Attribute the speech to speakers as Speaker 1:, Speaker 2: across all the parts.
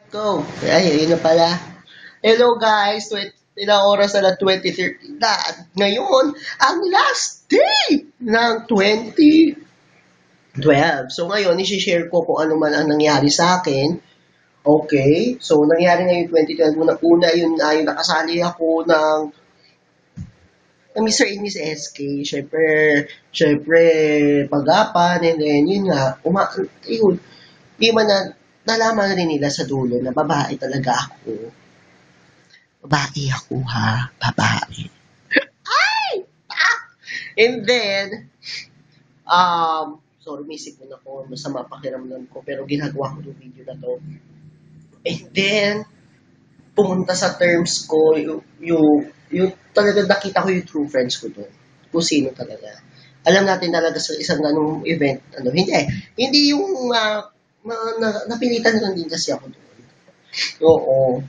Speaker 1: Go. Ay, yun na pala. Hello guys, ilang oras na 20:30 na. At ngayon, ang last day ng 2012. So ngayon, isi-share ko kung ano man ang nangyari sa akin. Okay, so nangyari ngayon 2012. Una-una yun ay nakasali ako ng Mr. and Miss SK. Syempre, pag-apan, and then yun nga, yun, di man na, nalaman rin nila sa dulo na babae talaga ako. Babae ako ha, babae. And then, sorry, may sipon ako, masama pakiramdam ko, pero ginagawa ko yung video na to. And then, pumunta sa terms ko, yung talaga nakita ko yung true friends ko doon. Kung sino talaga. Alam natin talaga sa isang ganung event, hindi yung napilitan na lang din kasi ako doon. Oo.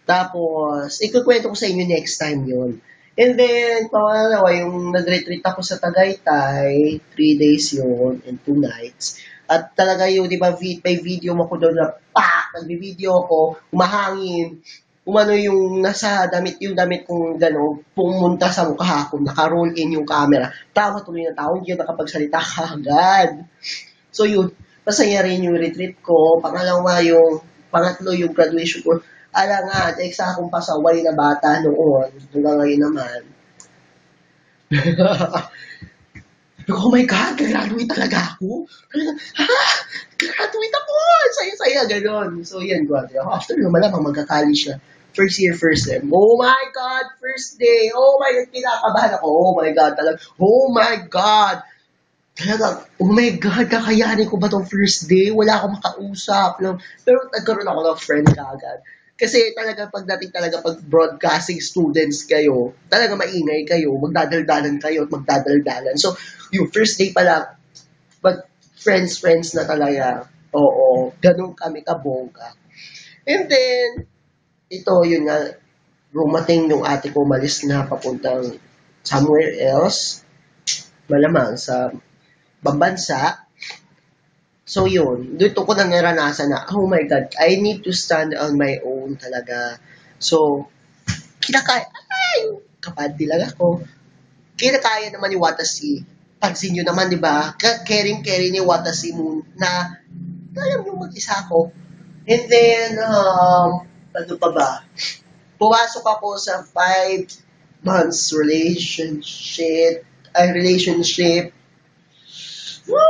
Speaker 1: Tapos, ikukwento ko sa inyo next time yun. And then, pangalawa, yung nag-retreat ako sa Tagaytay, 3 days yun, and 2 nights. At talaga yun, di ba, may video mo ko doon na, nag-video ako, umahangin, umano yung nasa damit, yung damit kong gano'n, pumunta sa mukha ko, naka-roll in yung camera. Tawa tuloy na tao, hindi nakapagsalita agad. So yun, masaya rin yung retreat ko. Pangatlo yung graduation ko. Nga, sa akong pasaway na bata noon, hanggang ngayon naman. Oh my God, graduate talaga ako. Graduate ako! Saya-saya, gano'n. So yan, graduate ako. After naman malamang magka-college na. First year, first sem. Oh my God, first day. Oh my God, kinakabahan ako. Oh my God, talaga. Oh my God. Talaga, oh my God, kakayanin ko ba tong first day? Wala akong makausap. No? Pero nagkaroon ako ng friend kagad. Kasi talaga pagdating talaga pag broadcasting students kayo, talaga maingay kayo, magdadaldalan kayo at magdadaldalan. So, yung first day pa lang, pag friends na talaga, oo, ganun kami kabongga. And then, ito, yun nga, rumating yung ate ko, malis na papuntang somewhere else, malamang sa bansa. So yun, dito ko na naranasan na, oh my God, I need to stand on my own talaga. So, kapati lang ako. Kinakaya naman ni Watashi. Pansin nyo naman, di ba? Caring ni Watashi mo na alam nyo mag-isa ako. And then, ano pa ba? Pumasok ako sa 5 months relationship. Woo!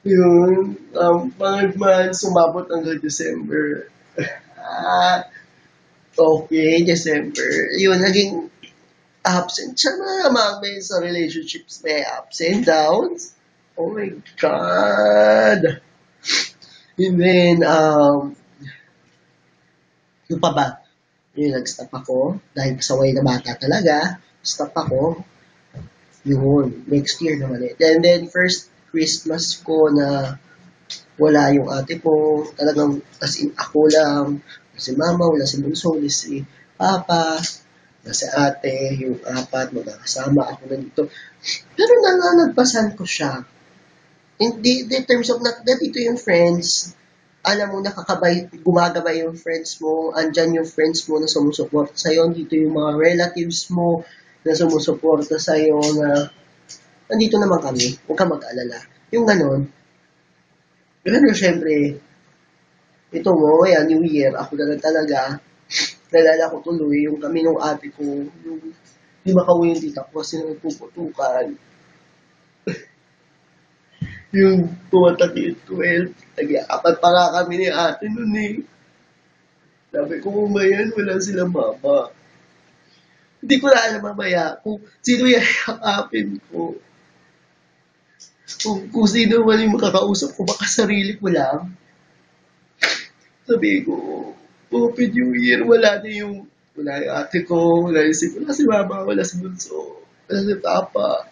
Speaker 1: Yun, 5 months, sumabot hanggang December. Okay, December. Yun, naging absent siya na naman sa relationships. May ups and downs. Oh my God. And then, yung pa ba? Yung nag-stop ako. Dahil pasaway na bata talaga. Stop ako. Yun, next year naman eh. And then, first Christmas ko na wala yung ate ko. Talagang, as in, ako lang. Si mama, wala si bunso, wala si papa, wala si ate, yung apat, magkakasama ako na dito. Pero nanganagpasan ko siya. In terms of, dito yung friends, alam mo, gumagabay yung friends mo, andyan yung friends mo na sumusuporta sa'yo, dito yung mga relatives mo na sumusuporta sa'yo na nandito naman kami, huwag ka mag-alala. Yung ganon. Pero syempre, ito mo, yan, New Year, ako na lang talaga, nalala ko tuloy, yung kami nung ate ko, yung di makauwi yung tita ko kasi nagpuputukan. Yung pumatak yung 12, nag-iapat pa nga kami ni ate nun eh. Sabi ko, umayan, wala silang mama. Hindi ko na alam mamaya kung sino yakapin ko. Kung sino man yung makakausap ko, baka sarili ko lang. Sabi ko, Happy New Year, wala yung ate ko, wala si mama, wala si bunso, wala si papa.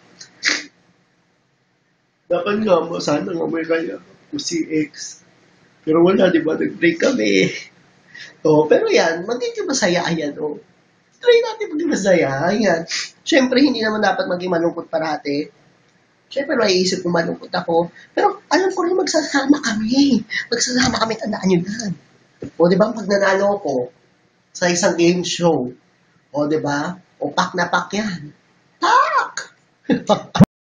Speaker 1: Dapat nga mo, sana nga may kaya ko si ex. Pero wala, di ba? Nag-break kami. Pero yan, magiging masaya yan, Try natin maging masaya, yan. Siyempre, hindi naman dapat maging malungkot parati. Siyempre, maiisip ko malungkot ako. Pero alam ko rin magsasama kami. Magsasama kami, tandaan nyo yan. O, di ba, pag nanalo ko sa isang game show, o, di ba, o pak na pak yan. Tak!